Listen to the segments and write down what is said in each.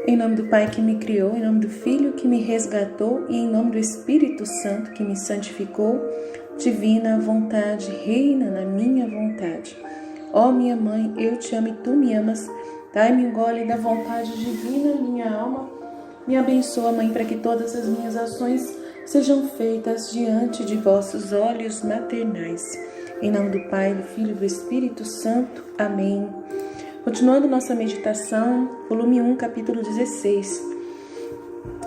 Em nome do Pai que me criou, em nome do Filho que me resgatou e em nome do Espírito Santo que me santificou, divina vontade, reina na minha vontade. Ó minha mãe, eu te amo e tu me amas. Dai-me um gole da vontade divina, minha alma. Me abençoa, Mãe, para que todas as minhas ações sejam feitas diante de vossos olhos maternais. Em nome do Pai, do Filho e do Espírito Santo. Amém. Continuando nossa meditação, volume 1, capítulo 16.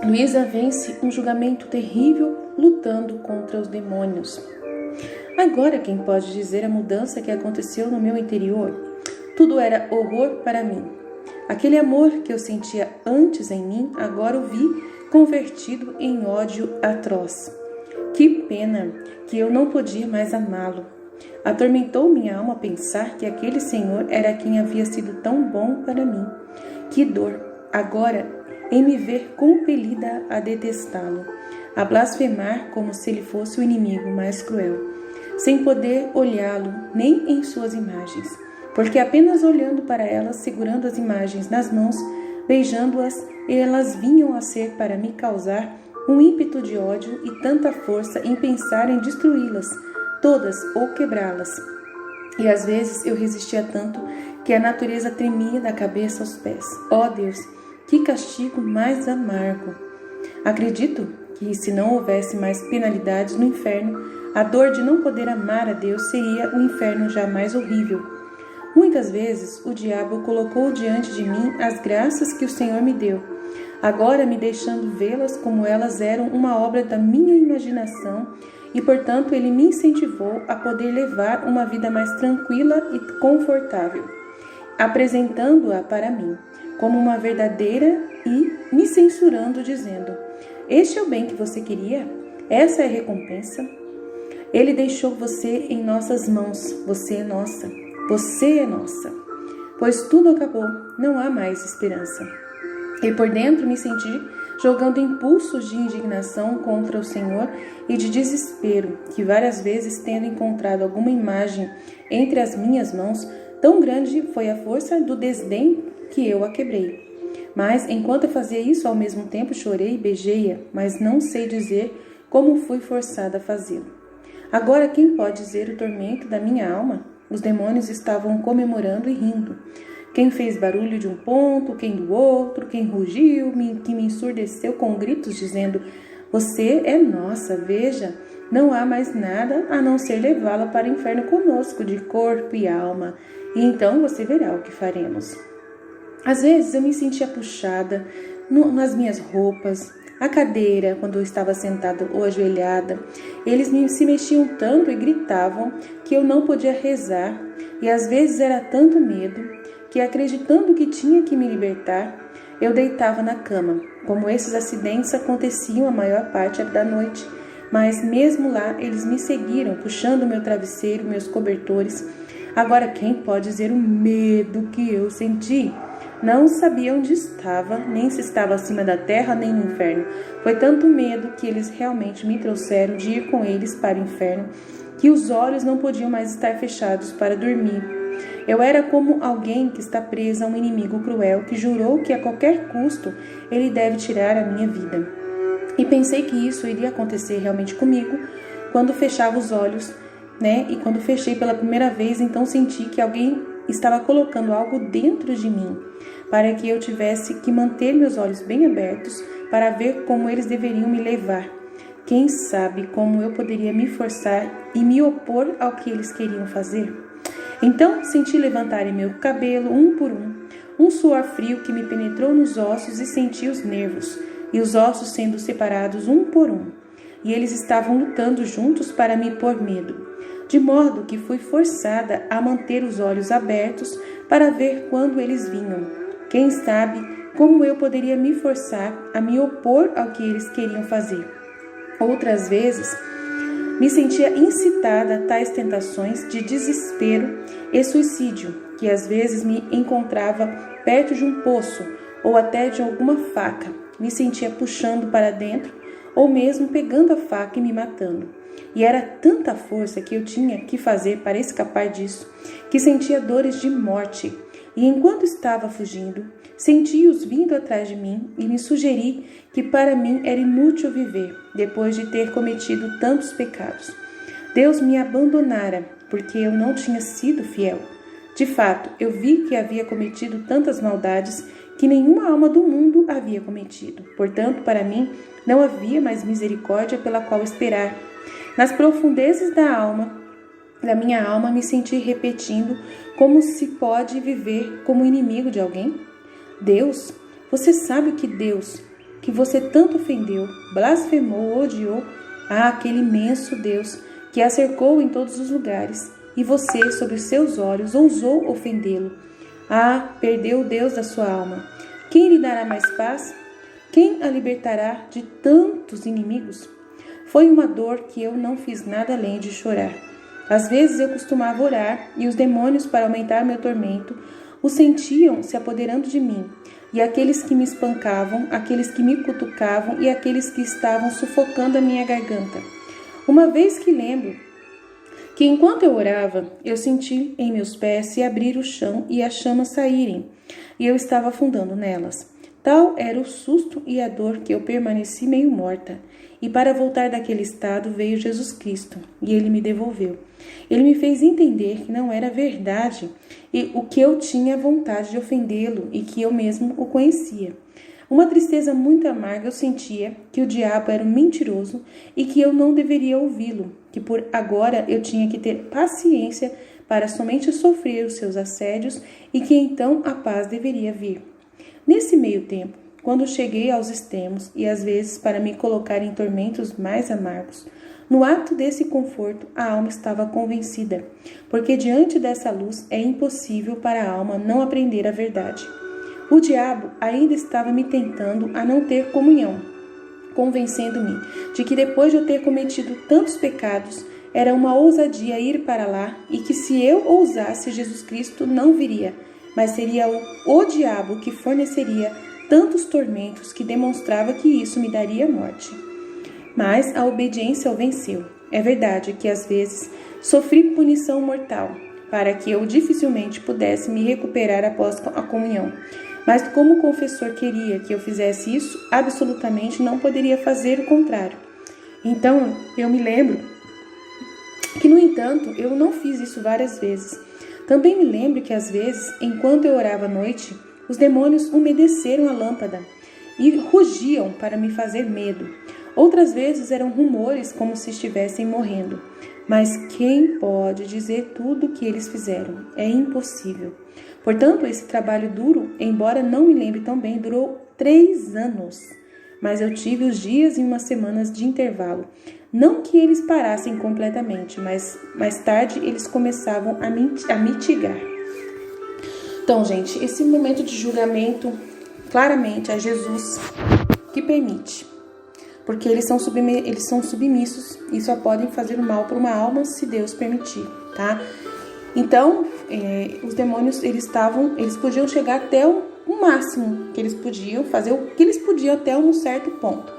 Luísa vence um julgamento terrível lutando contra os demônios. Agora quem pode dizer a mudança que aconteceu no meu interior? Tudo era horror para mim. Aquele amor que eu sentia antes em mim, agora o vi convertido em ódio atroz. Que pena que eu não podia mais amá-lo. Atormentou minha alma pensar que aquele Senhor era quem havia sido tão bom para mim. Que dor, agora, em me ver compelida a detestá-lo, a blasfemar como se ele fosse o inimigo mais cruel, sem poder olhá-lo nem em suas imagens, porque apenas olhando para elas, segurando as imagens nas mãos, beijando-as, elas vinham a ser para me causar um ímpeto de ódio e tanta força em pensar em destruí-las, todas ou quebrá-las. E às vezes eu resistia tanto que a natureza tremia da cabeça aos pés. Ó Deus, que castigo mais amargo! Acredito que se não houvesse mais penalidades no inferno, a dor de não poder amar a Deus seria um inferno já mais horrível. Muitas vezes o diabo colocou diante de mim as graças que o Senhor me deu, agora me deixando vê-las como elas eram uma obra da minha imaginação, e, portanto, ele me incentivou a poder levar uma vida mais tranquila e confortável, apresentando-a para mim como uma verdadeira e me censurando, dizendo: este é o bem que você queria? Essa é a recompensa? Ele deixou você em nossas mãos, você é nossa, você é nossa, pois tudo acabou, não há mais esperança. E por dentro me senti jogando impulsos de indignação contra o Senhor e de desespero, que várias vezes, tendo encontrado alguma imagem entre as minhas mãos, tão grande foi a força do desdém que eu a quebrei. Mas, enquanto eu fazia isso, ao mesmo tempo chorei e beijei-a, mas não sei dizer como fui forçada a fazê-lo. Agora, quem pode dizer o tormento da minha alma? Os demônios estavam comemorando e rindo. Quem fez barulho de um ponto, quem do outro, quem rugiu, que me ensurdeceu com gritos, dizendo: você é nossa, veja, não há mais nada a não ser levá-la para o inferno conosco, de corpo e alma, e então você verá o que faremos. Às vezes eu me sentia puxada nas minhas roupas, a cadeira, quando eu estava sentada ou ajoelhada. Eles se mexiam tanto e gritavam que eu não podia rezar, e às vezes era tanto medo que, acreditando que tinha que me libertar, eu deitava na cama. Como esses acidentes aconteciam a maior parte da noite, mas mesmo lá eles me seguiram, puxando meu travesseiro, meus cobertores. Agora quem pode dizer o medo que eu senti? Não sabia onde estava, nem se estava acima da terra nem no inferno. Foi tanto medo que eles realmente me trouxeram de ir com eles para o inferno, que os olhos não podiam mais estar fechados para dormir. Eu era como alguém que está preso a um inimigo cruel que jurou que a qualquer custo ele deve tirar a minha vida. E pensei que isso iria acontecer realmente comigo quando fechava os olhos, E quando fechei pela primeira vez, então senti que alguém estava colocando algo dentro de mim para que eu tivesse que manter meus olhos bem abertos para ver como eles deveriam me levar. Quem sabe como eu poderia me forçar e me opor ao que eles queriam fazer? Então senti levantarem meu cabelo um por um suor frio que me penetrou nos ossos e senti os nervos, e os ossos sendo separados um por um. E eles estavam lutando juntos para me pôr medo, de modo que fui forçada a manter os olhos abertos para ver quando eles vinham. Quem sabe como eu poderia me forçar a me opor ao que eles queriam fazer? Outras vezes, me sentia incitada a tais tentações de desespero e suicídio, que às vezes me encontrava perto de um poço ou até de alguma faca. Me sentia puxando para dentro ou mesmo pegando a faca e me matando. E era tanta força que eu tinha que fazer para escapar disso, que sentia dores de morte. E enquanto estava fugindo, senti-os vindo atrás de mim e me sugeri que para mim era inútil viver, depois de ter cometido tantos pecados. Deus me abandonara, porque eu não tinha sido fiel. De fato, eu vi que havia cometido tantas maldades que nenhuma alma do mundo havia cometido. Portanto, para mim, não havia mais misericórdia pela qual esperar. Nas profundezas da minha alma, me senti repetindo como se pode viver como inimigo de alguém. Deus, você sabe que Deus, que você tanto ofendeu, blasfemou, odiou, aquele imenso Deus que a cercou em todos os lugares, e você, sob os seus olhos, ousou ofendê-lo. Perdeu o Deus da sua alma. Quem lhe dará mais paz? Quem a libertará de tantos inimigos? Foi uma dor que eu não fiz nada além de chorar. Às vezes eu costumava orar, e os demônios, para aumentar meu tormento, o sentiam se apoderando de mim, e aqueles que me espancavam, aqueles que me cutucavam e aqueles que estavam sufocando a minha garganta. Uma vez que lembro que enquanto eu orava, eu senti em meus pés se abrir o chão e as chamas saírem, e eu estava afundando nelas. Tal era o susto e a dor que eu permaneci meio morta. E para voltar daquele estado veio Jesus Cristo, e Ele me devolveu. Ele me fez entender que não era verdade e o que eu tinha vontade de ofendê-lo e que eu mesmo o conhecia. Uma tristeza muito amarga eu sentia que o diabo era um mentiroso e que eu não deveria ouvi-lo, que por agora eu tinha que ter paciência para somente sofrer os seus assédios e que então a paz deveria vir. Nesse meio tempo, quando cheguei aos extremos e às vezes para me colocar em tormentos mais amargos, no ato desse conforto a alma estava convencida, porque diante dessa luz é impossível para a alma não aprender a verdade. O diabo ainda estava me tentando a não ter comunhão, convencendo-me de que depois de eu ter cometido tantos pecados, era uma ousadia ir para lá e que se eu ousasse, Jesus Cristo não viria, mas seria o diabo que forneceria tantos tormentos que demonstrava que isso me daria morte. Mas a obediência o venceu. É verdade que às vezes sofri punição mortal, para que eu dificilmente pudesse me recuperar após a comunhão. Mas como o confessor queria que eu fizesse isso, absolutamente não poderia fazer o contrário. Então eu me lembro que, no entanto, eu não fiz isso várias vezes. Também me lembro que às vezes, enquanto eu orava à noite, os demônios umedeceram a lâmpada e rugiam para me fazer medo. Outras vezes eram rumores como se estivessem morrendo. Mas quem pode dizer tudo o que eles fizeram? É impossível. Portanto, esse trabalho duro, embora não me lembre tão bem, durou 3 anos. Mas eu tive os dias e umas semanas de intervalo. Não que eles parassem completamente, mas mais tarde eles começavam a mitigar. Então, gente, esse momento de julgamento, claramente é Jesus que permite. Porque eles são submissos e só podem fazer o mal para uma alma se Deus permitir, tá? Então, os demônios, eles podiam chegar até o máximo que eles podiam, fazer o que eles podiam até um certo ponto.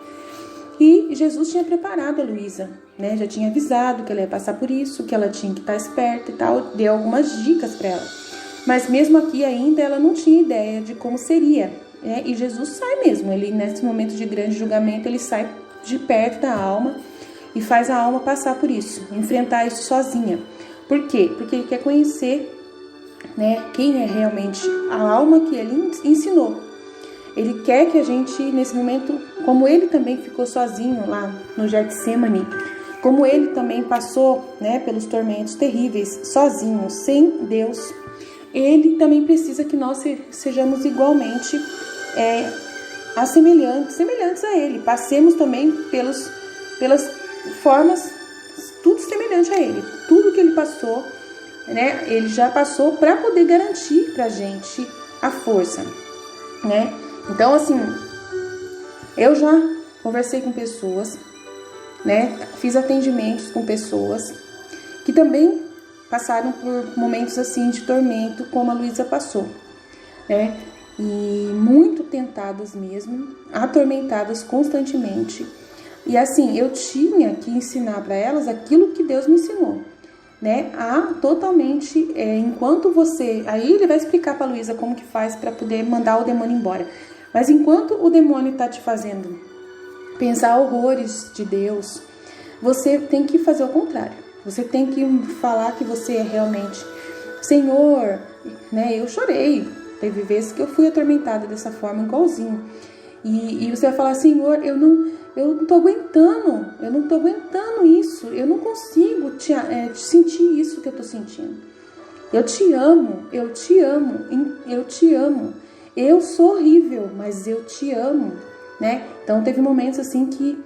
E Jesus tinha preparado a Luísa, né? Já tinha avisado que ela ia passar por isso, que ela tinha que estar esperta e tal, deu algumas dicas para ela. Mas mesmo aqui ainda ela não tinha ideia de como seria, né? E Jesus sai mesmo, ele nesse momento de grande julgamento, ele sai de perto da alma e faz a alma passar por isso, enfrentar isso sozinha. Por quê? Porque ele quer conhecer, né, quem é realmente a alma que ele ensinou. Ele quer que a gente, nesse momento, como ele também ficou sozinho lá no Getsemane, como ele também passou, né, pelos tormentos terríveis, sozinho, sem Deus, ele também precisa que nós sejamos igualmente semelhantes a ele. Passemos também pelas formas, tudo semelhante a ele. Tudo que ele passou, né, ele já passou para poder garantir pra gente a força, né? Então, assim, eu já conversei com pessoas, né, fiz atendimentos com pessoas que também passaram por momentos assim de tormento, como a Luísa passou, né? E muito tentadas mesmo, atormentadas constantemente. E assim, eu tinha que ensinar para elas aquilo que Deus me ensinou. né, a totalmente, enquanto você... Aí ele vai explicar para Luísa como que faz para poder mandar o demônio embora. Mas enquanto o demônio está te fazendo pensar horrores de Deus, você tem que fazer o contrário. Você tem que falar que você é realmente... Senhor, né, eu chorei. Teve vezes que eu fui atormentada dessa forma, igualzinho. E você vai falar, Senhor, eu não tô aguentando isso, eu não consigo sentir isso que eu tô sentindo. Eu te amo. Eu sou horrível, mas eu te amo, né? Então teve momentos assim que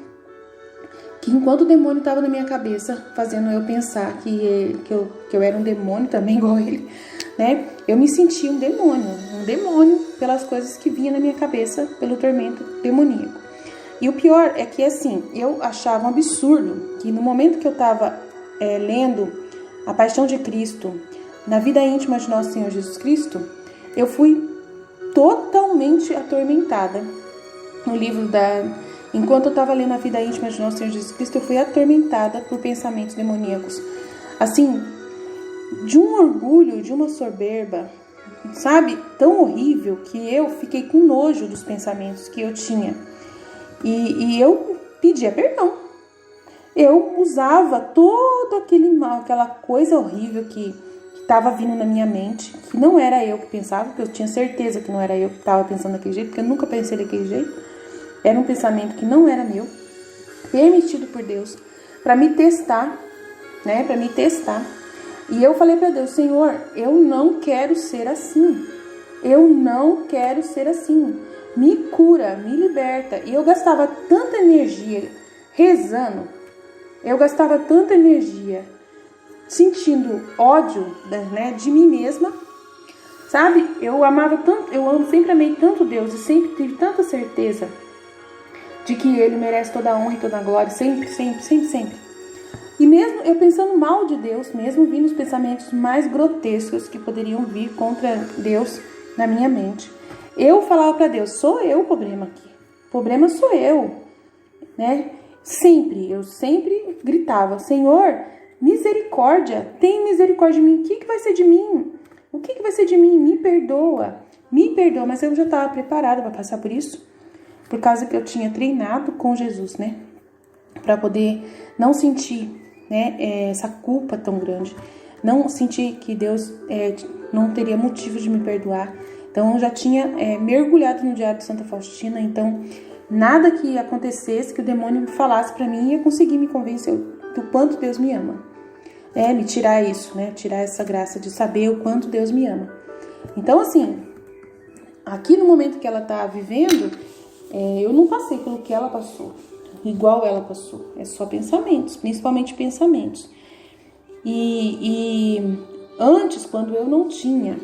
enquanto o demônio estava na minha cabeça, fazendo eu pensar que eu era um demônio também, igual ele, né? Eu me sentia um demônio pelas coisas que vinha na minha cabeça, pelo tormento demoníaco. E o pior é que, assim, eu achava um absurdo que no momento que eu estava lendo A Paixão de Cristo, na vida íntima de Nosso Senhor Jesus Cristo, eu fui totalmente atormentada no livro Enquanto eu estava lendo A Vida Íntima de Nosso Senhor Jesus Cristo, eu fui atormentada por pensamentos demoníacos. Assim, de um orgulho, de uma soberba, sabe? Tão horrível que eu fiquei com nojo dos pensamentos que eu tinha. E eu pedia perdão. Eu usava todo aquela coisa horrível que estava vindo na minha mente, que não era eu que pensava, porque eu tinha certeza que não era eu que estava pensando daquele jeito, porque eu nunca pensei daquele jeito. Era um pensamento que não era meu, permitido por Deus, para me testar, né? Para me testar. E eu falei para Deus, Senhor, eu não quero ser assim. Eu não quero ser assim. Me cura, me liberta. E eu gastava tanta energia rezando, eu gastava tanta energia sentindo ódio, né, de mim mesma, sabe? Eu sempre amei tanto Deus e sempre tive tanta certeza de que Ele merece toda a honra e toda a glória, sempre. E mesmo eu pensando mal de Deus, mesmo vindo os pensamentos mais grotescos que poderiam vir contra Deus na minha mente, eu falava para Deus, sou eu o problema aqui. O problema sou eu, né? Eu sempre gritava, Senhor, misericórdia, tem misericórdia de mim. O que vai ser de mim? O que vai ser de mim? Me perdoa. Mas eu já estava preparada para passar por isso, por causa que eu tinha treinado com Jesus, né? Para poder não sentir, né, essa culpa tão grande, não sentir que Deus não teria motivo de me perdoar. Então eu já tinha mergulhado no Diário de Santa Faustina, então nada que acontecesse, que o demônio me falasse para mim, ia conseguir me convencer do quanto Deus me ama. Me tirar isso, né? Tirar essa graça de saber o quanto Deus me ama. Então, assim, aqui no momento que ela tá vivendo, eu não passei pelo que ela passou, igual ela passou. É só pensamentos, principalmente pensamentos. E antes, quando eu não tinha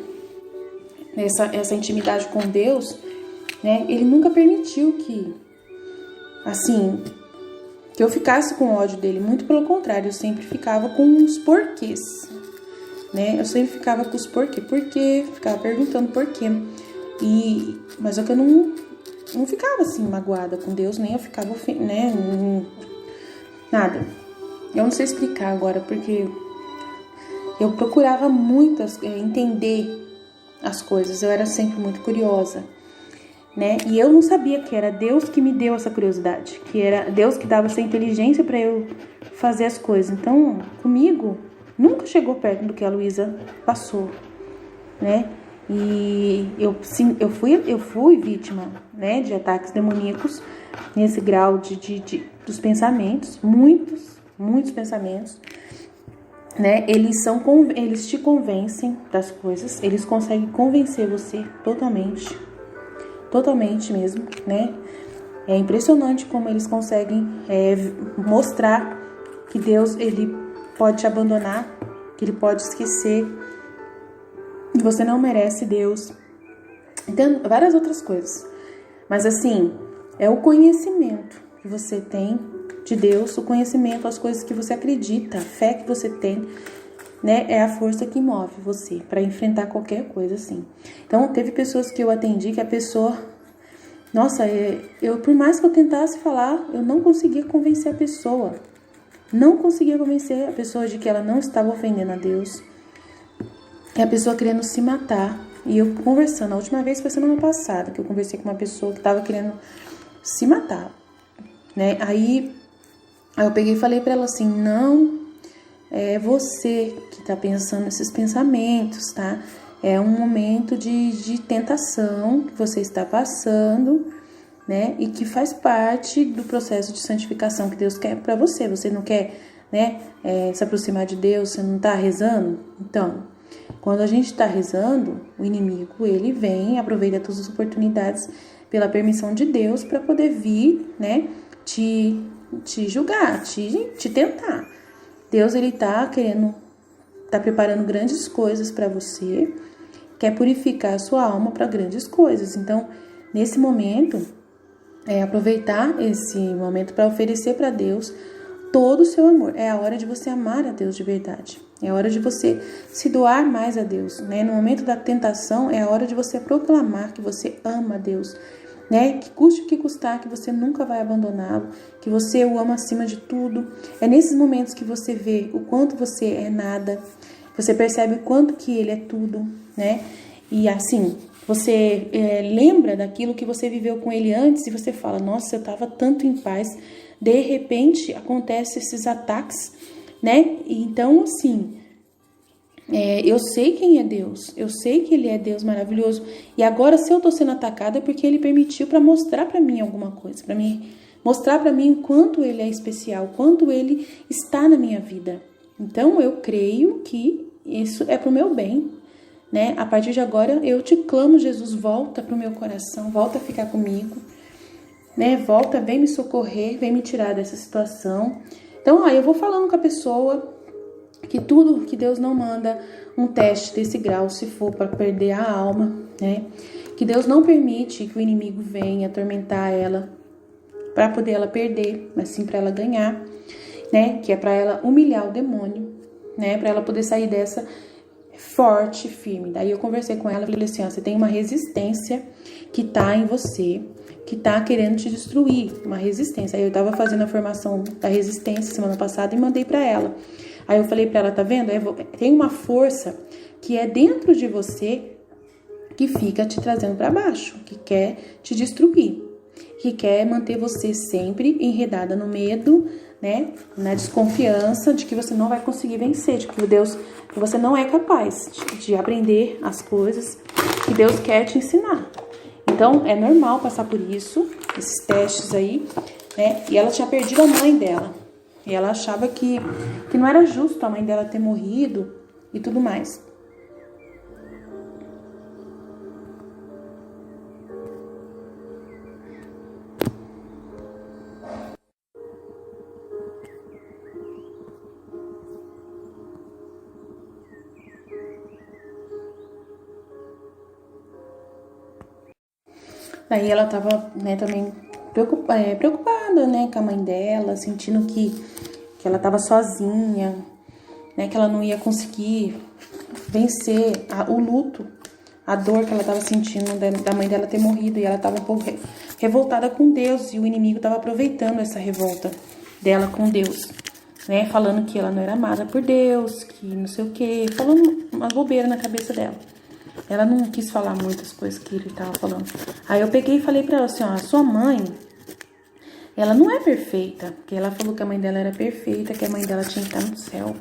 essa intimidade com Deus, né, Ele nunca permitiu que eu ficasse com ódio dele. Muito pelo contrário, eu sempre ficava com os porquês, né? Eu sempre ficava com os porquê, ficava perguntando porquê. Mas é que eu não ficava assim magoada com Deus, nem eu ficava, né? Nada. Eu não sei explicar agora, porque eu procurava muito entender as coisas. Eu era sempre muito curiosa, né? E eu não sabia que era Deus que me deu essa curiosidade, que era Deus que dava essa inteligência para eu fazer as coisas. Então, comigo, nunca chegou perto do que a Luísa passou, né? E eu fui vítima, né, de ataques demoníacos nesse grau dos pensamentos, muitos pensamentos, né? Eles te convencem das coisas, eles conseguem convencer você totalmente mesmo, né? É impressionante como eles conseguem mostrar que Deus, Ele pode te abandonar, que Ele pode esquecer, que você não merece Deus. Então, várias outras coisas. Mas assim, é o conhecimento que você tem de Deus, o conhecimento, as coisas que você acredita, a fé que você tem, né, é a força que move você para enfrentar qualquer coisa assim. Então, teve pessoas que eu atendi que a pessoa, nossa, por mais que eu tentasse falar, eu não conseguia convencer a pessoa. não conseguia convencer a pessoa de que ela não estava ofendendo a Deus. E a pessoa querendo se matar. E eu conversando, a última vez foi semana passada, que eu conversei com uma pessoa que estava querendo se matar, né? Aí eu peguei e falei para ela assim, não é você que tá pensando esses pensamentos, tá? É um momento de tentação que você está passando, né? E que faz parte do processo de santificação que Deus quer para você. Você não quer, né, se aproximar de Deus, você não tá rezando? Então, quando a gente está rezando, o inimigo, ele vem, aproveita todas as oportunidades pela permissão de Deus para poder vir, né, te julgar, te tentar. Deus, ele tá preparando grandes coisas para você, quer purificar a sua alma para grandes coisas. Então, nesse momento, aproveitar esse momento para oferecer para Deus todo o seu amor. É a hora de você amar a Deus de verdade. É a hora de você se doar mais a Deus, né? No momento da tentação, é a hora de você proclamar que você ama a Deus, né? Que custe o que custar, que você nunca vai abandoná-lo, que você o ama acima de tudo. É nesses momentos que você vê o quanto você é nada, você percebe o quanto que ele é tudo, né? E assim, você lembra daquilo que você viveu com ele antes e você fala, nossa, eu estava tanto em paz. De repente, acontecem esses ataques, né? Então, assim, eu sei quem é Deus. Eu sei que ele é Deus maravilhoso. E agora, se eu tô sendo atacada, é porque ele permitiu para mostrar para mim alguma coisa. Para mostrar para mim o quanto ele é especial, o quanto ele está na minha vida. Então, eu creio que isso é pro meu bem, né? A partir de agora, eu te clamo, Jesus, volta pro meu coração, volta a ficar comigo. Né, volta, vem me socorrer, vem me tirar dessa situação. Então, aí eu vou falando com a pessoa que tudo que Deus não manda um teste desse grau, se for para perder a alma, né? Que Deus não permite que o inimigo venha atormentar ela para poder ela perder, mas sim para ela ganhar, né? Que é para ela humilhar o demônio, né? Para ela poder sair dessa forte, firme. Daí eu conversei com ela e falei assim, ó, você tem uma resistência que tá em você, que tá querendo te destruir, uma resistência. Aí eu tava fazendo a formação da resistência semana passada e mandei pra ela. Aí eu falei pra ela, tá vendo? Tem uma força que é dentro de você que fica te trazendo pra baixo, que quer te destruir, que quer manter você sempre enredada no medo, né? Na desconfiança de que você não vai conseguir vencer, de que você não é capaz de aprender as coisas que Deus quer te ensinar. Então, é normal passar por isso, esses testes aí, né? E ela tinha perdido a mãe dela. E ela achava que não era justo a mãe dela ter morrido e tudo mais. Daí ela tava, né, também preocupada, né, com a mãe dela, sentindo que ela tava sozinha, né, que ela não ia conseguir vencer o luto, a dor que ela tava sentindo da mãe dela ter morrido. E ela tava um pouco revoltada com Deus, e o inimigo tava aproveitando essa revolta dela com Deus, né, falando que ela não era amada por Deus, que não sei o que, falando uma bobeira na cabeça dela. Ela não quis falar muitas coisas que ele tava falando. Aí eu peguei e falei pra ela assim, ó, a sua mãe, ela não é perfeita. Porque ela falou que a mãe dela era perfeita, que a mãe dela tinha que estar no céu,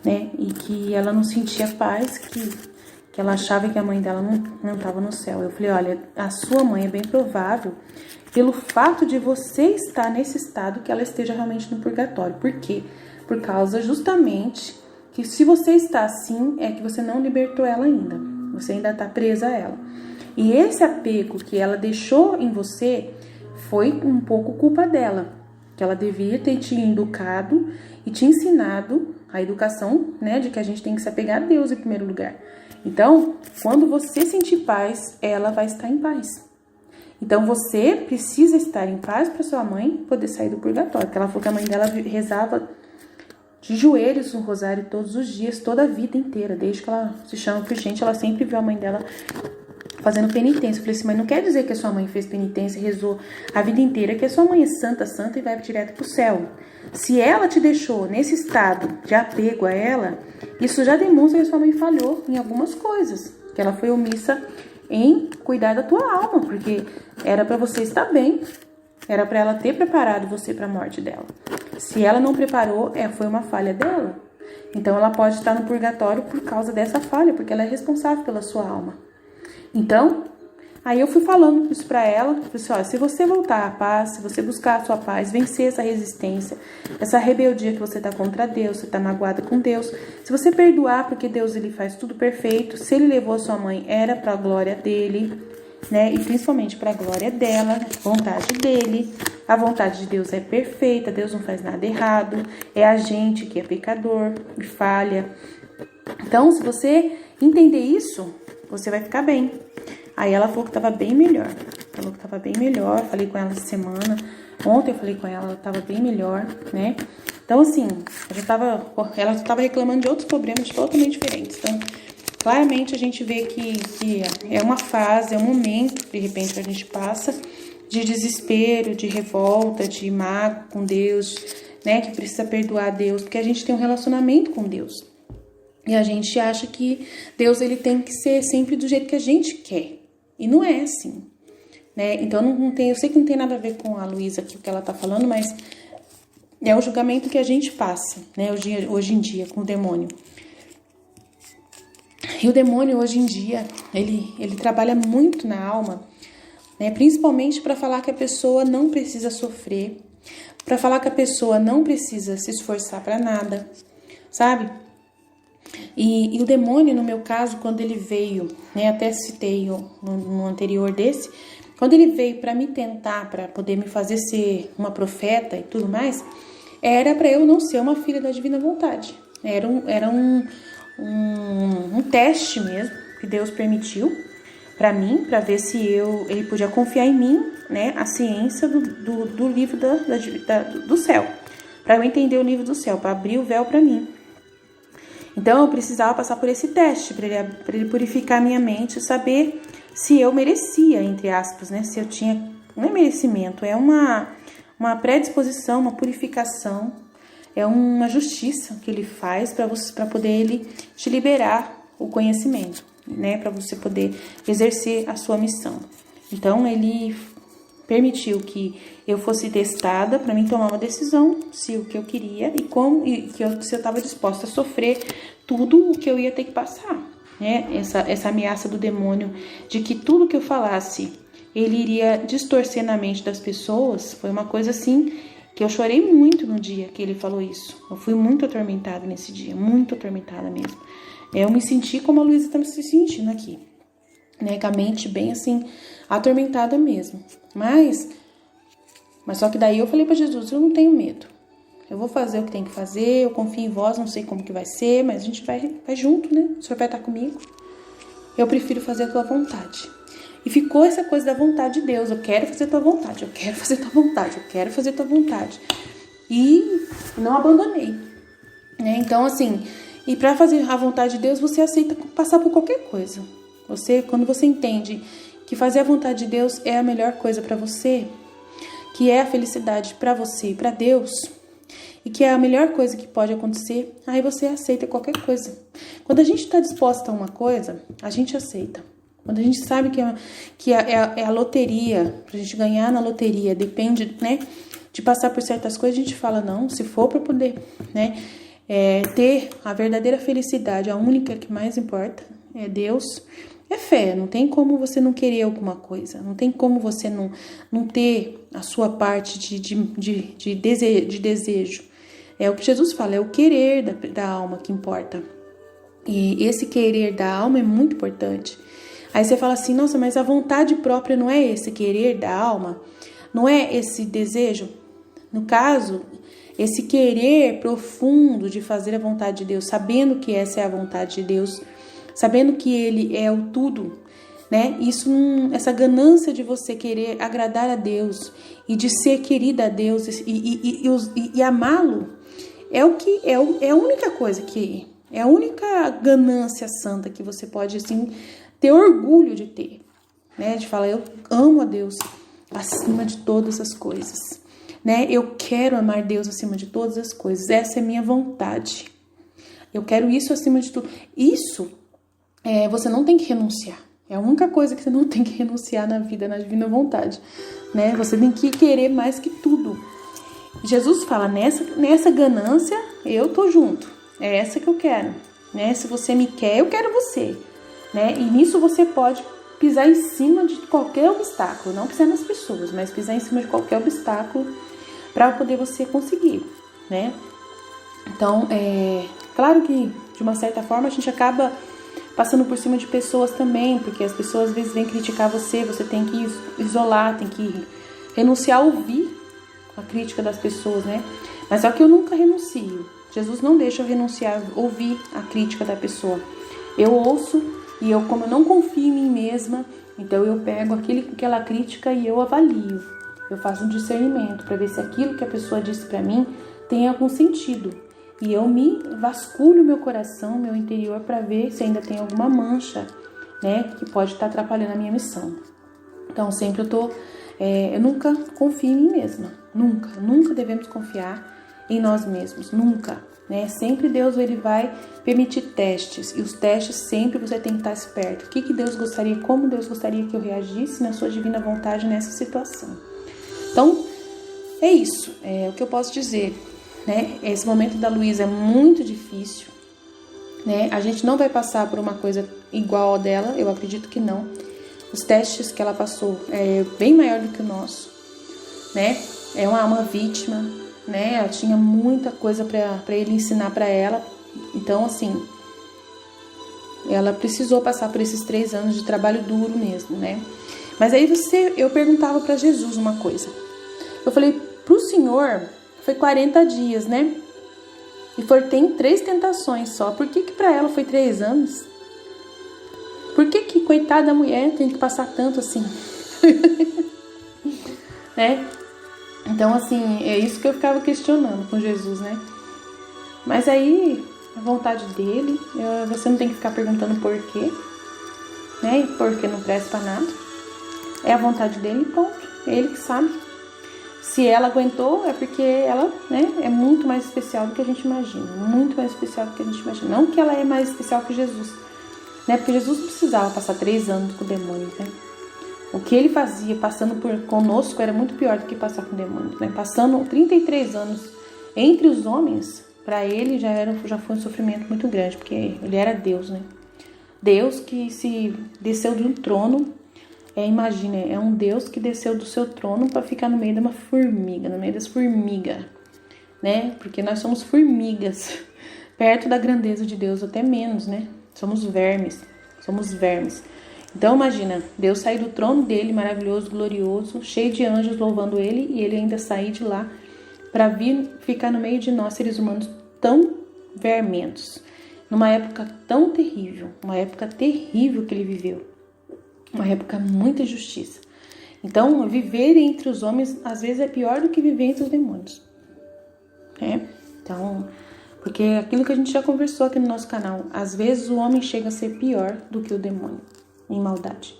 né? E que ela não sentia paz, que ela achava que a mãe dela não estava no céu. Eu falei, olha, a sua mãe é bem provável, pelo fato de você estar nesse estado, que ela esteja realmente no purgatório. Por quê? Por causa justamente que se você está assim, é que você não libertou ela ainda. Você ainda está presa a ela. E esse apego que ela deixou em você foi um pouco culpa dela. Que ela devia ter te educado e te ensinado a educação, né? De que a gente tem que se apegar a Deus em primeiro lugar. Então, quando você sentir paz, ela vai estar em paz. Então, você precisa estar em paz para sua mãe poder sair do purgatório. Porque ela falou que a mãe dela rezava de joelhos no rosário todos os dias, toda a vida inteira. Desde que ela se chama por gente, ela sempre viu a mãe dela fazendo penitência. Eu falei assim, mas não quer dizer que a sua mãe fez penitência e rezou a vida inteira, que a sua mãe é santa, santa e vai direto pro céu. Se ela te deixou nesse estado de apego a ela, isso já demonstra que a sua mãe falhou em algumas coisas, que ela foi omissa em cuidar da tua alma, porque era para você estar bem, era para ela ter preparado você para a morte dela. Se ela não preparou, foi uma falha dela. Então ela pode estar no purgatório por causa dessa falha, porque ela é responsável pela sua alma. Então, aí eu fui falando isso pra ela, falei assim, ó, se você voltar à paz, se você buscar a sua paz, vencer essa resistência, essa rebeldia que você tá contra Deus, você tá magoada com Deus, se você perdoar, porque Deus ele faz tudo perfeito, se ele levou a sua mãe, era pra glória dele, né, e principalmente pra glória dela, vontade dele, a vontade de Deus é perfeita, Deus não faz nada errado, é a gente que é pecador e falha. Então, se você entender isso, você vai ficar bem. Aí ela falou que tava bem melhor. Falei com ela essa semana. Ontem eu falei com ela, ela tava bem melhor, né? Então, assim, ela tava reclamando de outros problemas totalmente diferentes. Então, claramente a gente vê que é uma fase, é um momento, de repente, que a gente passa de desespero, de revolta, de mágoa com Deus, né? Que precisa perdoar a Deus, porque a gente tem um relacionamento com Deus. E a gente acha que Deus ele tem que ser sempre do jeito que a gente quer. E não é assim, né? Então eu sei que não tem nada a ver com a Luísa aqui, o que ela tá falando, mas é o julgamento que a gente passa, né? Hoje em dia, com o demônio. E o demônio, hoje em dia, ele trabalha muito na alma, né? Principalmente para falar que a pessoa não precisa sofrer, para falar que a pessoa não precisa se esforçar para nada, sabe? E o demônio, no meu caso, quando ele veio, né, até citei no anterior desse, quando ele veio para me tentar, para poder me fazer ser uma profeta e tudo mais, era para eu não ser uma filha da divina vontade. Era um teste mesmo que Deus permitiu para mim, para ver se ele podia confiar em mim, né, a ciência do livro do céu, para eu entender o livro do céu, para abrir o véu para mim. Então eu precisava passar por esse teste, para ele purificar minha mente, saber se eu merecia, entre aspas, né? Se eu tinha, não é merecimento, é uma predisposição, uma purificação, é uma justiça que ele faz para poder ele te liberar o conhecimento, né? Para você poder exercer a sua missão. Então ele permitiu que eu fosse testada para mim tomar uma decisão, se o que eu queria se eu estava disposta a sofrer tudo o que eu ia ter que passar, né? Essa ameaça do demônio de que tudo que eu falasse ele iria distorcer na mente das pessoas, foi uma coisa assim que eu chorei muito no dia que ele falou isso. Eu fui muito atormentada nesse dia, muito atormentada mesmo. Eu me senti como a Luísa está se sentindo aqui, né? Com a mente bem assim, atormentada mesmo. Mas só que daí eu falei para Jesus, eu não tenho medo. Eu vou fazer o que tem que fazer, eu confio em vós, não sei como que vai ser, mas a gente vai junto, né? O Senhor vai estar comigo. Eu prefiro fazer a tua vontade. E ficou essa coisa da vontade de Deus. Eu quero fazer a tua vontade, eu quero fazer a tua vontade, eu quero fazer a tua vontade. E não abandonei, né? Então, assim, e para fazer a vontade de Deus, você aceita passar por qualquer coisa. Quando você entende que fazer a vontade de Deus é a melhor coisa para você, que é a felicidade para você e para Deus, e que é a melhor coisa que pode acontecer, aí você aceita qualquer coisa. Quando a gente está disposta a uma coisa, a gente aceita. Quando a gente sabe que é a loteria, pra gente ganhar na loteria, depende, né, de passar por certas coisas, a gente fala, não, se for para poder, né, ter a verdadeira felicidade, a única que mais importa é Deus, é fé. Não tem como você não querer alguma coisa, não tem como você não ter a sua parte de desejo. É o que Jesus fala, é o querer da alma que importa. E esse querer da alma é muito importante. Aí você fala assim, nossa, mas a vontade própria não é esse querer da alma? Não é esse desejo? No caso, esse querer profundo de fazer a vontade de Deus, sabendo que essa é a vontade de Deus, sabendo que Ele é o tudo, né? Essa ganância de você querer agradar a Deus e de ser querida a Deus e amá-lo, é a única coisa é a única ganância santa que você pode, assim, ter orgulho de ter. né? De falar, eu amo a Deus acima de todas as coisas, né? Eu quero amar Deus acima de todas as coisas. Essa é a minha vontade. Eu quero isso acima de tudo. Isso, você não tem que renunciar. É a única coisa que você não tem que renunciar na vida, na divina vontade, né? Você tem que querer mais que tudo. Jesus fala, nessa ganância, eu tô junto. É essa que eu quero, né? Se você me quer, eu quero você, né? E nisso você pode pisar em cima de qualquer obstáculo. Não pisar nas pessoas, mas pisar em cima de qualquer obstáculo para poder você conseguir, né? Então, claro que, de uma certa forma, a gente acaba passando por cima de pessoas também, porque as pessoas às vezes vêm criticar você, você tem que isolar, tem que renunciar a ouvir a crítica das pessoas, né? Mas só que eu nunca renuncio. Jesus não deixa eu renunciar a ouvir a crítica da pessoa. Eu ouço e como eu não confio em mim mesma, então eu pego aquela crítica e eu avalio. Eu faço um discernimento para ver se aquilo que a pessoa disse para mim tem algum sentido. E eu me vasculho meu coração, meu interior, para ver se ainda tem alguma mancha, né, que pode estar atrapalhando a minha missão. Então, sempre eu nunca confio em mim mesma. Nunca devemos confiar em nós mesmos. Nunca, né? Sempre Deus ele vai permitir testes. E os testes sempre você tem que estar esperto. O que Deus gostaria, como Deus gostaria que eu reagisse na sua divina vontade nessa situação. Então, é isso. É o que eu posso dizer. Né? Esse momento da Luísa é muito difícil, né? A gente não vai passar por uma coisa igual a dela, eu acredito que não. Os testes que ela passou é bem maior do que o nosso, né? É uma vítima, né? Ela tinha muita coisa para ele ensinar para ela. Então, assim, ela precisou passar por esses 3 anos de trabalho duro mesmo, né? Mas aí eu perguntava para Jesus uma coisa. Eu falei, pro Senhor foi 40 dias, né? E tem 3 tentações só. Por que para ela foi 3 anos? Por que coitada da mulher tem que passar tanto assim? Né? Então, assim, é isso que eu ficava questionando com Jesus, né? Mas aí, a vontade dele, você não tem que ficar perguntando por quê, né? Porque não presta pra nada. É a vontade dele e ponto. É ele que sabe. Se ela aguentou, é porque ela, né, é muito mais especial do que a gente imagina. Muito mais especial do que a gente imagina. Não que ela é mais especial que Jesus, né? Porque Jesus não precisava passar 3 anos com o demônio, né? O que ele fazia passando conosco era muito pior do que passar com o demônio, né? Passando 33 anos entre os homens, para ele já foi um sofrimento muito grande, porque ele era Deus, né? Deus que se desceu de um trono. Imagina, é um Deus que desceu do seu trono para ficar no meio de uma formiga, no meio das formigas, né? Porque nós somos formigas, perto da grandeza de Deus, até menos, né? Somos vermes. Então imagina, Deus sair do trono dele, maravilhoso, glorioso, cheio de anjos louvando ele, e ele ainda sair de lá para vir ficar no meio de nós, seres humanos tão vermentos, numa época tão terrível, uma época terrível que ele viveu. Uma época muita injustiça. Então, viver entre os homens, às vezes, é pior do que viver entre os demônios. Né? Então, porque aquilo que a gente já conversou aqui no nosso canal, às vezes o homem chega a ser pior do que o demônio, em maldade.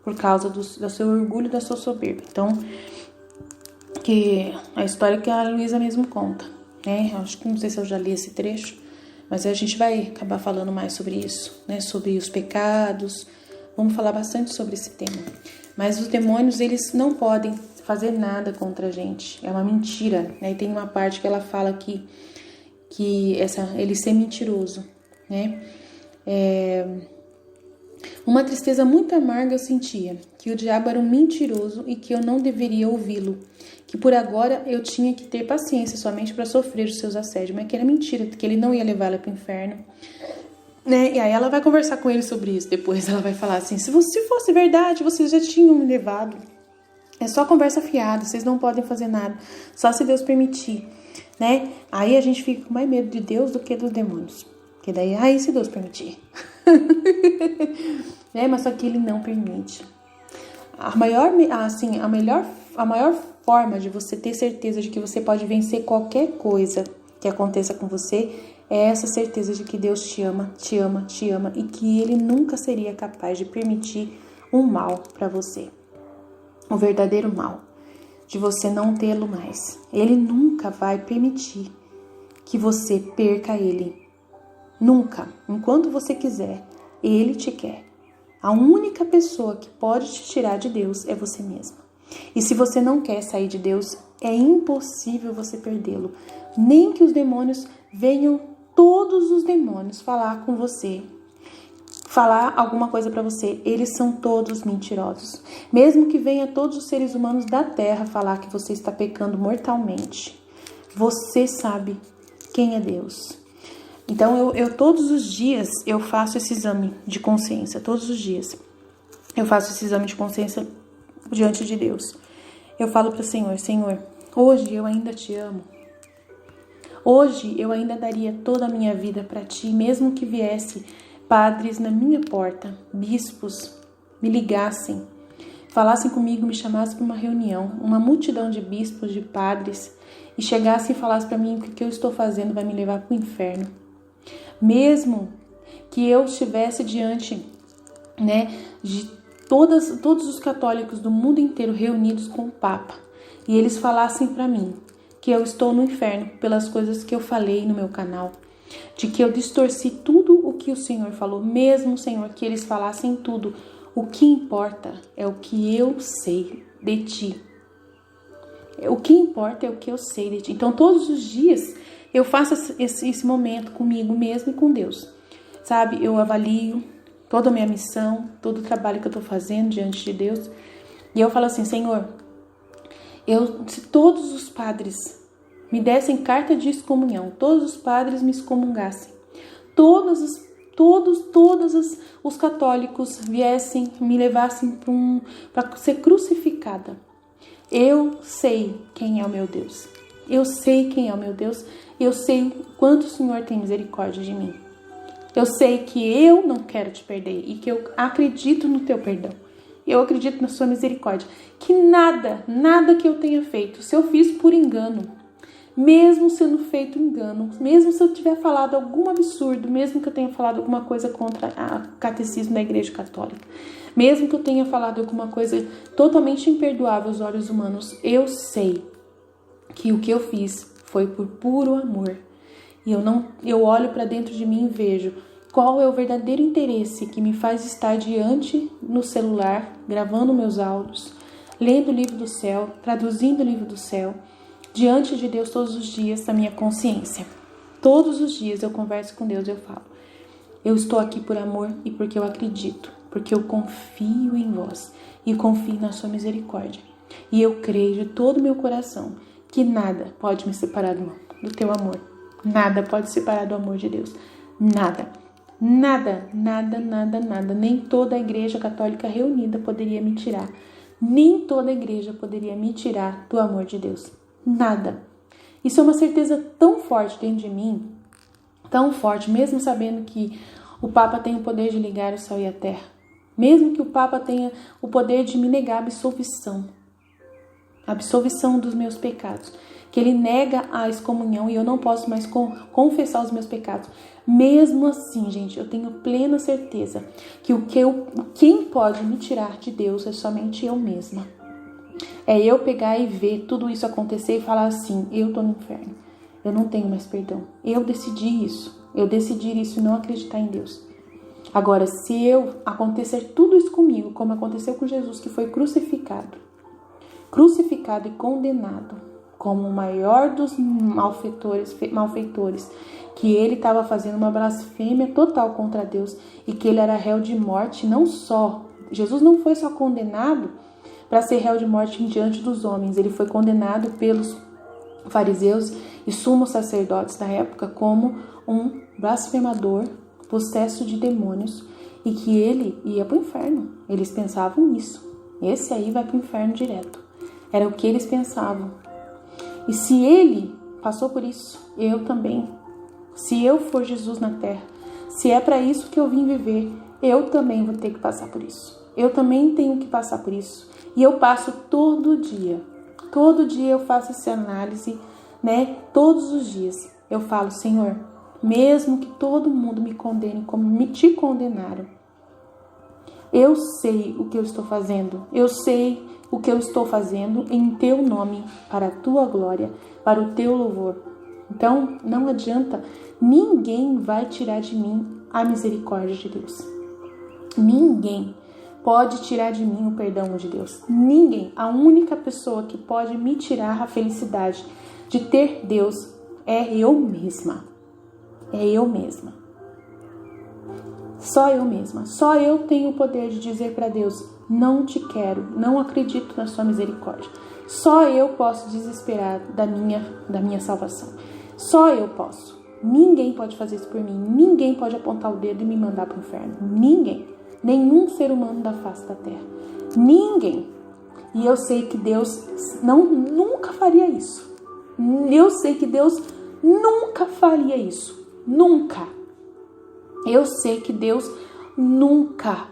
Por causa do seu orgulho e da sua soberba. Então, que a história que a Luísa mesmo conta. Né? Acho que não sei se eu já li esse trecho, mas a gente vai acabar falando mais sobre isso. Né? Sobre os pecados. Vamos falar bastante sobre esse tema. Mas os demônios, eles não podem fazer nada contra a gente. É uma mentira, né? E tem uma parte que ela fala que ele ser mentiroso, né? Uma tristeza muito amarga eu sentia, que o diabo era um mentiroso e que eu não deveria ouvi-lo. Que por agora eu tinha que ter paciência somente para sofrer os seus assédios. Mas que era mentira, que ele não ia levá-la para o inferno. Né? E aí ela vai conversar com ele sobre isso. Depois ela vai falar assim, se fosse verdade, vocês já tinham me levado. É só conversa fiada, vocês não podem fazer nada. Só se Deus permitir, né? Aí a gente fica com mais medo de Deus do que dos demônios. Porque daí, aí se Deus permitir. Né? Mas só que ele não permite. A maior forma de você ter certeza de que você pode vencer qualquer coisa que aconteça com você é essa certeza de que Deus te ama, te ama, te ama e que Ele nunca seria capaz de permitir um mal para você. O verdadeiro mal, de você não tê-lo mais. Ele nunca vai permitir que você perca ele. Nunca. Enquanto você quiser, ele te quer. A única pessoa que pode te tirar de Deus é você mesma. E se você não quer sair de Deus, é impossível você perdê-lo. Nem que os demônios venham, todos os demônios, falar com você, falar alguma coisa para você, eles são todos mentirosos. Mesmo que venha todos os seres humanos da terra falar que você está pecando mortalmente, você sabe quem é Deus. Então eu todos os dias eu faço esse exame de consciência, todos os dias eu faço esse exame de consciência diante de Deus. Eu falo para o Senhor, Senhor, hoje eu ainda te amo. Hoje eu ainda daria toda a minha vida para ti, mesmo que viesse padres na minha porta, bispos, me ligassem, falassem comigo, me chamassem para uma reunião, uma multidão de bispos, de padres, e chegassem e falassem para mim que o que eu estou fazendo vai me levar para o inferno. Mesmo que eu estivesse diante, de todos os católicos do mundo inteiro reunidos com o Papa, e eles falassem para mim que eu estou no inferno pelas coisas que eu falei no meu canal, de que eu distorci tudo o que o Senhor falou, mesmo, Senhor, que eles falassem tudo, o que importa é o que eu sei de ti. O que importa é o que eu sei de ti. Então, todos os dias, eu faço esse momento comigo mesmo e com Deus. Sabe, eu avalio toda a minha missão, todo o trabalho que eu estou fazendo diante de Deus. E eu falo assim, Senhor, se todos os padres me dessem carta de excomunhão, todos os padres me excomungassem, todos os católicos viessem, me levassem para ser crucificada, eu sei quem é o meu Deus. Eu sei quem é o meu Deus. Eu sei quanto o Senhor tem misericórdia de mim. Eu sei que eu não quero te perder e que eu acredito no teu perdão. Eu acredito na sua misericórdia. Que nada que eu tenha feito, se eu fiz por engano, mesmo sendo feito engano, mesmo se eu tiver falado algum absurdo, mesmo que eu tenha falado alguma coisa contra o catecismo da Igreja Católica, mesmo que eu tenha falado alguma coisa totalmente imperdoável aos olhos humanos, eu sei que o que eu fiz foi por puro amor. E eu olho para dentro de mim e vejo qual é o verdadeiro interesse que me faz estar diante no celular, gravando meus áudios, lendo o livro do céu, traduzindo o livro do céu, diante de Deus todos os dias da minha consciência. Todos os dias eu converso com Deus e eu falo, eu estou aqui por amor e porque eu acredito, porque eu confio em vós e confio na sua misericórdia. E eu creio de todo o meu coração que nada pode me separar do teu amor. Nada pode separar do amor de Deus. Nada. Nada. Nem toda a Igreja Católica reunida poderia me tirar. Nem toda a igreja poderia me tirar do amor de Deus. Nada. Isso é uma certeza tão forte dentro de mim, tão forte, mesmo sabendo que o Papa tem o poder de ligar o céu e a terra, mesmo que o Papa tenha o poder de me negar a absolvição dos meus pecados, que ele nega a excomunhão e eu não posso mais confessar os meus pecados. Mesmo assim, gente, eu tenho plena certeza que quem pode me tirar de Deus é somente eu mesma. É eu pegar e ver tudo isso acontecer e falar assim, eu tô no inferno, eu não tenho mais perdão. Eu decidi isso e não acreditar em Deus. Agora, se acontecer tudo isso comigo, como aconteceu com Jesus, que foi crucificado e condenado como o maior dos malfeitores, que ele estava fazendo uma blasfêmia total contra Deus e que ele era réu de morte, Jesus não foi só condenado para ser réu de morte diante dos homens, ele foi condenado pelos fariseus e sumos sacerdotes da época como um blasfemador, possesso de demônios, e que ele ia para o inferno. Eles pensavam nisso. Esse aí vai para o inferno direto. Era o que eles pensavam. E se ele passou por isso, eu também. Se eu for Jesus na terra, se é para isso que eu vim viver, eu também vou ter que passar por isso. Eu também tenho que passar por isso. E eu passo todo dia. Todo dia eu faço essa análise, Todos os dias eu falo, Senhor, mesmo que todo mundo me condene como te condenaram, Eu sei o que eu estou fazendo. Eu sei o que eu estou fazendo em teu nome, para a tua glória, para o teu louvor. Então, não adianta, ninguém vai tirar de mim a misericórdia de Deus. Ninguém pode tirar de mim o perdão de Deus. Ninguém. A única pessoa que pode me tirar a felicidade de ter Deus é eu mesma. É eu mesma. Só eu mesma. Só eu tenho o poder de dizer para Deus: não te quero, não acredito na sua misericórdia. Só eu posso desesperar da minha salvação. Só eu posso. Ninguém pode fazer isso por mim. Ninguém pode apontar o dedo e me mandar para o inferno. Ninguém. Nenhum ser humano da face da terra. Ninguém. E eu sei que Deus nunca faria isso. Eu sei que Deus nunca faria isso. Nunca. Eu sei que Deus nunca.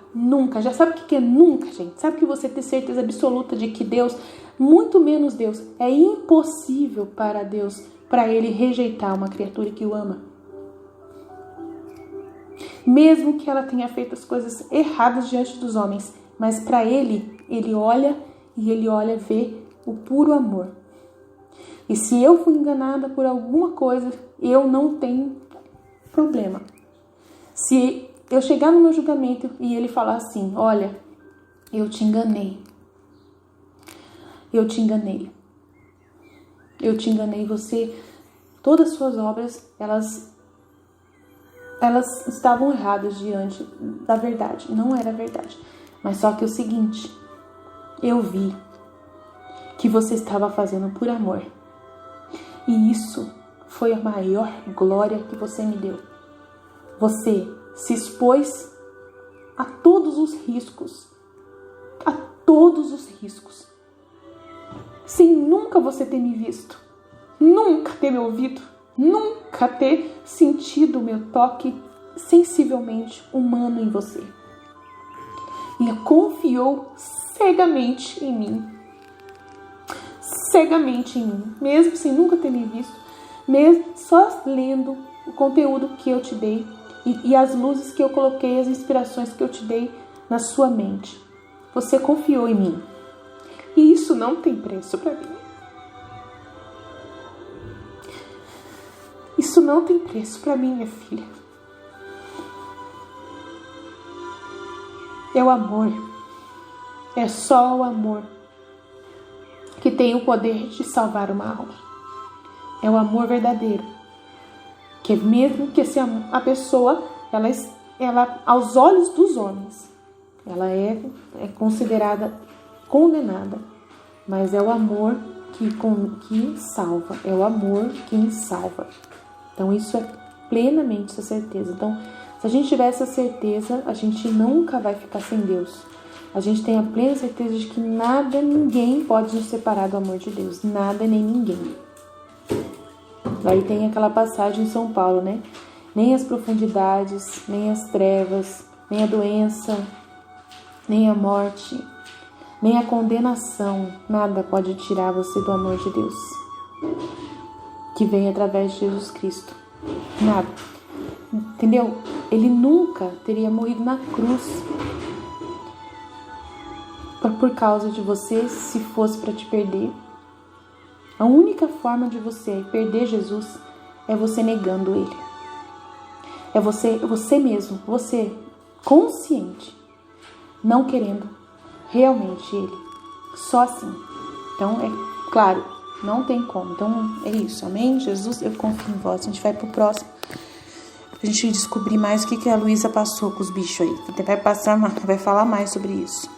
Já sabe o que é nunca, gente? Sabe que você ter certeza absoluta de que Deus, muito menos Deus, é impossível para Deus, para Ele rejeitar uma criatura que o ama. Mesmo que ela tenha feito as coisas erradas diante dos homens, mas para Ele, Ele olha e Ele olha, vê o puro amor. E se eu fui enganada por alguma coisa, eu não tenho problema. Se eu chegar no meu julgamento e Ele falar assim: olha, eu te enganei. Eu te enganei. Eu te enganei. Você, todas as suas obras, elas estavam erradas diante da verdade. Não era verdade. Mas só que é o seguinte: eu vi que você estava fazendo por amor. E isso foi a maior glória que você me deu. Você se expôs a todos os riscos. A todos os riscos. Sem nunca você ter me visto. Nunca ter me ouvido. Nunca ter sentido o meu toque sensivelmente humano em você. E confiou cegamente em mim. Cegamente em mim. Mesmo sem nunca ter me visto. Mesmo só lendo o conteúdo que eu te dei. E as luzes que eu coloquei, as inspirações que eu te dei na sua mente. Você confiou em mim. E isso não tem preço para mim. Isso não tem preço para mim, minha filha. É o amor. É só o amor que tem o poder de salvar uma alma. É o amor verdadeiro. Que mesmo que a pessoa, ela aos olhos dos homens, ela é considerada condenada. Mas é o amor que salva. É o amor que salva. Então isso é plenamente essa certeza. Então, se a gente tiver essa certeza, a gente nunca vai ficar sem Deus. A gente tem a plena certeza de que nada, ninguém pode nos separar do amor de Deus. Nada nem ninguém. Aí tem aquela passagem em São Paulo, né? Nem as profundidades, nem as trevas, nem a doença, nem a morte, nem a condenação, nada pode tirar você do amor de Deus, que vem através de Jesus Cristo. Nada. Entendeu? Ele nunca teria morrido na cruz por causa de você, se fosse para te perder. A única forma de você perder Jesus é você negando Ele. É você mesmo, você consciente, não querendo realmente Ele. Só assim. Então, é claro, não tem como. Então, é isso. Amém? Jesus, eu confio em vós. A gente vai pro próximo. Pra gente descobrir mais o que a Luísa passou com os bichos aí. Vai falar mais sobre isso.